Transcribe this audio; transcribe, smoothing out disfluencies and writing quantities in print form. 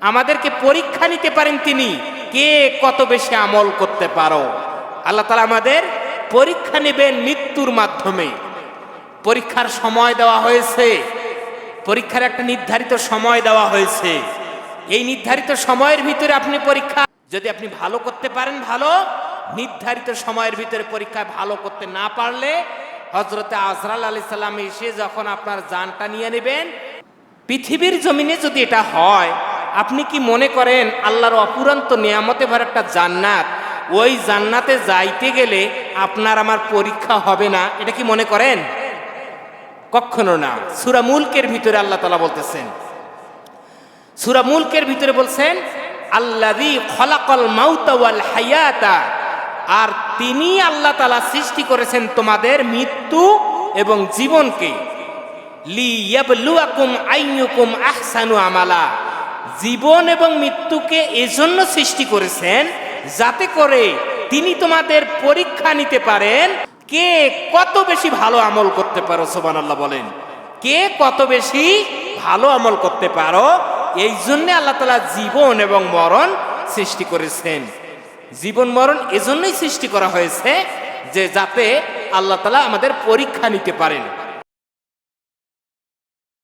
আমাদেরকে পরীক্ষা নিতে পারেন তিনি, কে কত বেশি আমল করতে পারো। আল্লাহ তাআলা আমাদের পরীক্ষা নেবেন মৃত্যুর মাধ্যমে। পরীক্ষার সময় দেওয়া হয়েছে, পরীক্ষার একটা নির্ধারিত সময় দেওয়া হয়েছে। এই নির্ধারিত সময়ের ভিতরে আপনি পরীক্ষা, যদি আপনি ভালো করতে পারেন ভালো, নির্ধারিত সময়ের ভিতরে পরীক্ষা ভালো করতে না পারলে হযরতে আজরাইল আলাইহিস সালাম এসে যখন আপনার জানটা নিয়ে নেবেন, পৃথিবীর জমিনে যদি এটা হয়, আপনি কি মনে করেন আল্লাহর অপুরন্ত নিয়ামতে ভরা একটা জান্নাত, ওই জান্নাতে যাইতে গেলে আপনার আমার পরীক্ষা হবে না? এটা কি মনে করেন? কখনো না। সূরা মুলকের ভিতরে আল্লাহ তাআলা বলতেছেন, সূরা মুলকের ভিতরে বলছেন আল্লাযী খলাকাল মাউতা ওয়াল হায়াতা, আর তিনি আল্লাহ তাআলা সৃষ্টি করেছেন তোমাদের মৃত্যু এবং জীবনকে, লিয়াবলুয়াকুম আইয়ুকুম আহসানু আমালা, জীবন এবং মৃত্যুকে এজন্য সৃষ্টি করেছেন যাতে করে তিনি তোমাদের পরীক্ষা নিতে পারেন কে কত বেশি ভালো আমল করতে পারো। সুবহানাল্লাহ বলেন, কে কত বেশি ভালো আমল করতে পারো। এই জন্য আল্লাহ তাআলা জীবন এবং মরণ সৃষ্টি করেছেন। জীবন মরণ এজন্যই সৃষ্টি করা হয়েছে যে যাতে আল্লাহ তাআলা আমাদের পরীক্ষা নিতে পারেন।